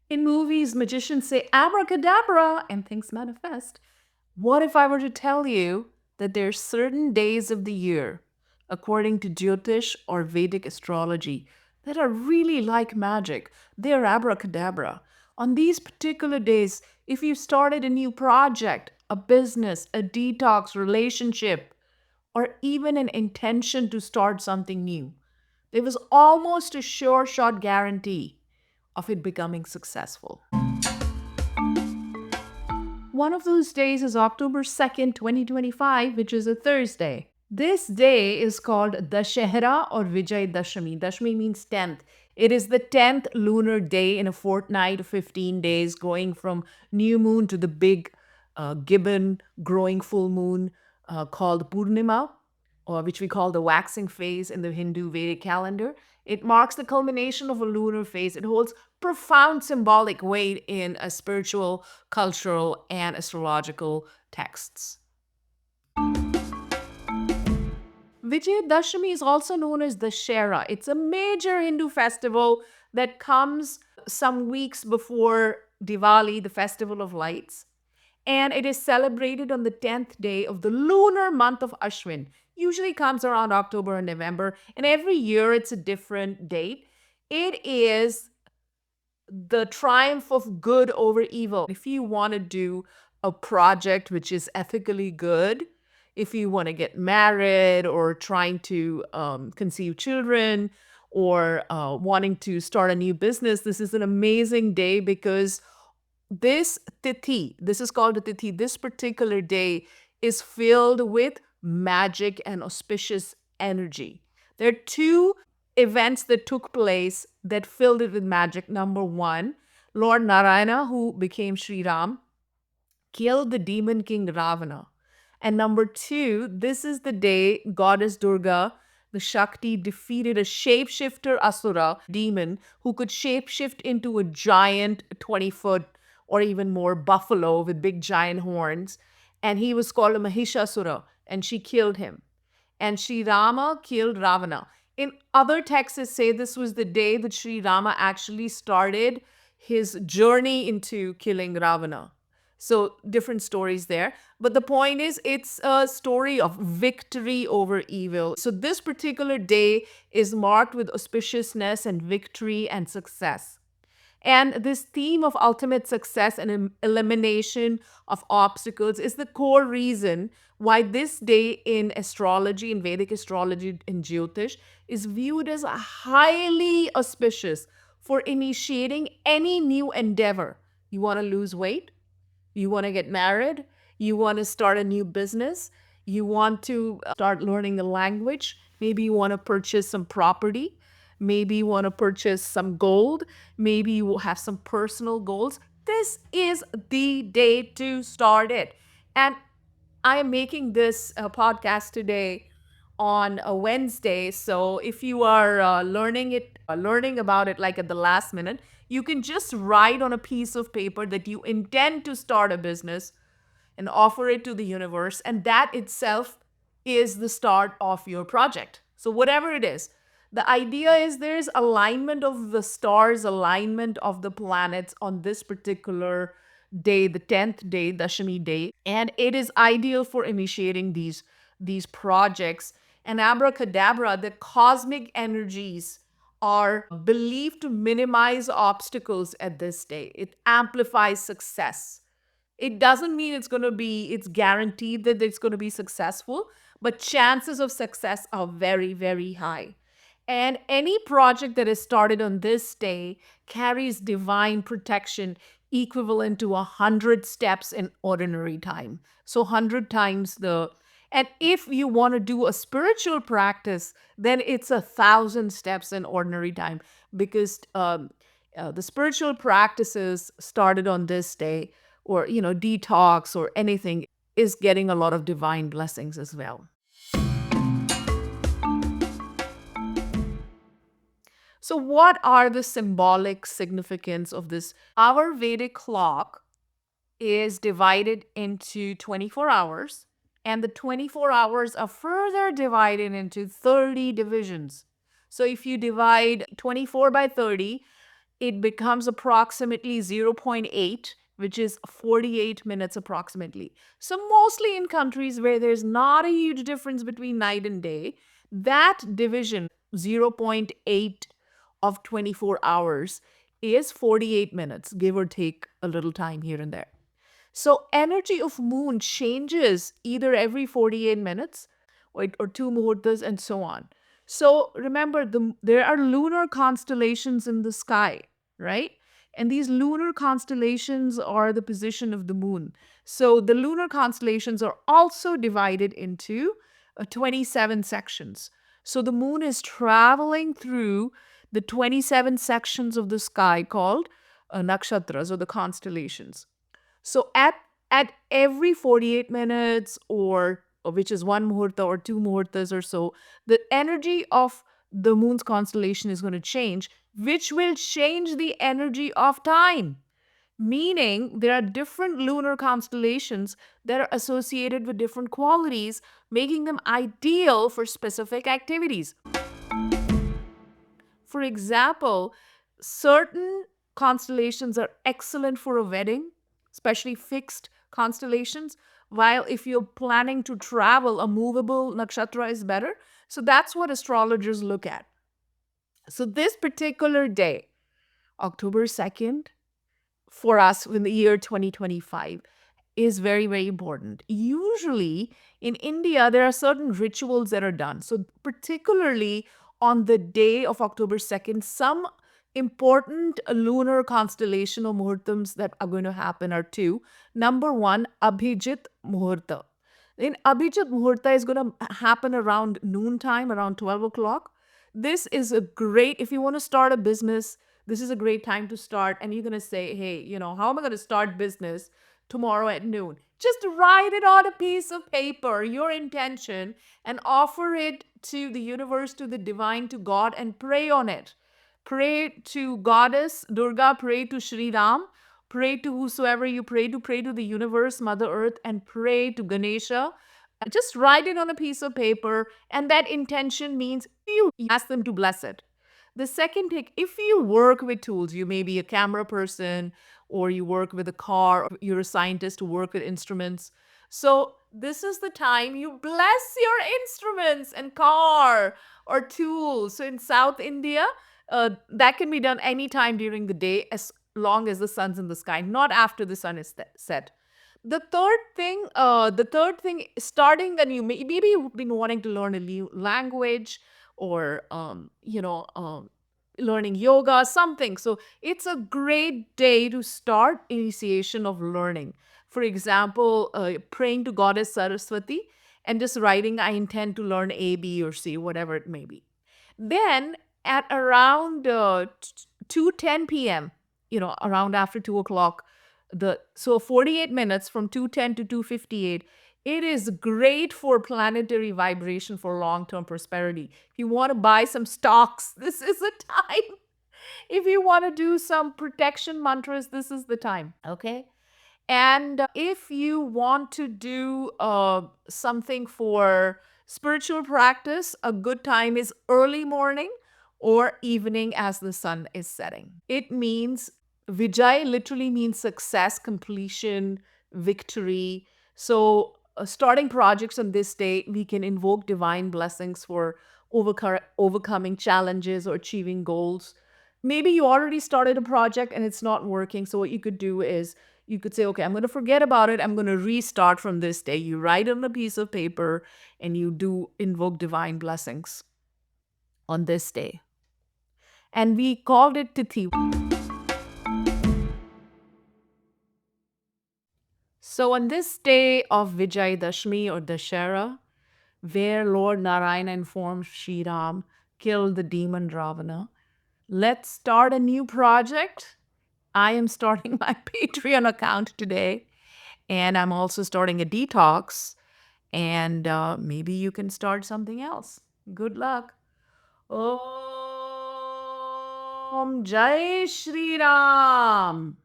In movies, magicians say abracadabra and things manifest. What if I were to tell you that there are certain days of the year, according to Jyotish or Vedic astrology, that are really like magic? They're abracadabra. On these particular days, if you started a new project, a business, a detox relationship, or even an intention to start something new, there was almost a sure shot guarantee of it becoming successful. One of those days is October 2nd, 2025, which is a Thursday. This day is called Dussehra or Vijay Dashami. Dashami means 10th. It is the 10th lunar day in a fortnight of 15 days, going from new moon to the big gibbon growing full moon called Purnima, or which we call the waxing phase in the Hindu Vedic calendar. It marks the culmination of a lunar phase. It holds profound symbolic weight in a spiritual, cultural, and astrological texts. Vijay Dashami is also known as Dussehra. It's a major Hindu festival that comes some weeks before Diwali, the festival of lights. And it is celebrated on the 10th day of the lunar month of Ashwin. Usually comes around October and November, and every year it's a different date. It is the triumph of good over evil. If you want to do a project which is ethically good, if you want to get married or trying to conceive children or wanting to start a new business, this is an amazing day because this tithi, this is called a tithi, this particular day is filled with magic and auspicious energy. There are two events that took place that filled it with magic. Number one, Lord Narayana, who became Sri Ram, killed the demon king Ravana. And number two, this is the day goddess Durga, the Shakti, defeated a shapeshifter Asura demon who could shapeshift into a giant 20-foot or even more buffalo with big giant horns. And he was called a Mahishasura, and she killed him. And Sri Rama killed Ravana. In other texts, say this was the day that Sri Rama actually started his journey into killing Ravana. So, different stories there. But the point is, it's a story of victory over evil. So, this particular day is marked with auspiciousness and victory and success. And this theme of ultimate success and elimination of obstacles is the core reason why this day in astrology, in Vedic astrology, in Jyotish, is viewed as highly auspicious for initiating any new endeavor. You want to lose weight? You want to get married? You want to start a new business? You want to start learning a language? Maybe you want to purchase some property. Maybe you want to purchase some gold. Maybe you will have some personal goals. This is the day to start it. And I am making this podcast today on a Wednesday. So if you are learning about it like at the last minute, you can just write on a piece of paper that you intend to start a business and offer it to the universe. And that itself is the start of your project. So, whatever it is, the idea is there's alignment of the stars, alignment of the planets on this particular day, the 10th day, Dashami day. And it is ideal for initiating these projects. And abracadabra, the cosmic energies are believed to minimize obstacles at this day. It amplifies success. It doesn't mean it's guaranteed that it's going to be successful, but chances of success are very, very high. And any project that is started on this day carries divine protection equivalent to 100 steps in ordinary time. So 100 times the. And if you want to do a spiritual practice, then it's 1,000 steps in ordinary time because the spiritual practices started on this day or detox or anything is getting a lot of divine blessings as well. So what are the symbolic significance of this? Our Vedic clock is divided into 24 hours, and the 24 hours are further divided into 30 divisions. So if you divide 24 by 30, it becomes approximately zero point 0.8, which is 48 minutes approximately. So, mostly in countries where there's not a huge difference between night and day, that division, zero point 0.8 of 24 hours, is 48 minutes, give or take a little time here and there. So energy of moon changes either every 48 minutes or two muhurtas and so on. So remember, there are lunar constellations in the sky, right? And these lunar constellations are the position of the moon. So the lunar constellations are also divided into 27 sections. So the moon is traveling through the 27 sections of the sky called nakshatras or the constellations. So at every 48 minutes or which is one muhurta or two muhurtas or so, the energy of the moon's constellation is going to change, which will change the energy of time. Meaning there are different lunar constellations that are associated with different qualities, making them ideal for specific activities. For example, certain constellations are excellent for a wedding, especially fixed constellations, while if you're planning to travel, a movable nakshatra is better. So that's what astrologers look at. So this particular day, October 2nd, for us in the year 2025, is very, very important. Usually in India, there are certain rituals that are done. So, particularly on the day of October 2nd, some important lunar constellation or muhurtams that are going to happen are two. Number one, Abhijit Muhurta. In Abhijit Muhurta is going to happen around noontime, around 12 o'clock. This is a great, if you want to start a business, this is a great time to start. And you're going to say, hey, how am I going to start business tomorrow at noon? Just write it on a piece of paper, your intention, and offer it to the universe, to the divine, to God, and pray on it. Pray to Goddess Durga, pray to Sri Ram, pray to whosoever you pray to the universe, Mother Earth, and pray to Ganesha. Just write it on a piece of paper, and that intention means you ask them to bless it. The second thing, if you work with tools, you may be a camera person or you work with a car, or you're a scientist who work with instruments. So this is the time you bless your instruments and car or tools. So in South India, that can be done anytime during the day as long as the sun's in the sky, not after the sun is set. The third thing, starting when maybe you've been wanting to learn a new language or learning yoga, something. So it's a great day to start initiation of learning. For example, praying to Goddess Saraswati and just writing, I intend to learn A, B, or C, whatever it may be. Then at around 2:10 p.m., around after 2 o'clock, so 48 minutes from 2:10 to 2:58, it is great for planetary vibration for long-term prosperity. If you want to buy some stocks, this is the time. If you want to do some protection mantras, this is the time. Okay. And if you want to do something for spiritual practice, a good time is early morning or evening as the sun is setting. It means Vijay literally means success, completion, victory. So, starting projects on this day, we can invoke divine blessings for overcoming challenges or achieving goals. Maybe you already started a project and it's not working. So, what you could do is you could say, okay, I'm going to forget about it. I'm going to restart from this day. You write on a piece of paper and you do invoke divine blessings on this day. And we called it Tithi. So, on this day of Vijay Dashami or Dussehra, where Lord Narayana informed Sri Ram killed the demon Ravana, let's start a new project. I am starting my Patreon account today, and I'm also starting a detox. And maybe you can start something else. Good luck. Om Jai Shri Ram.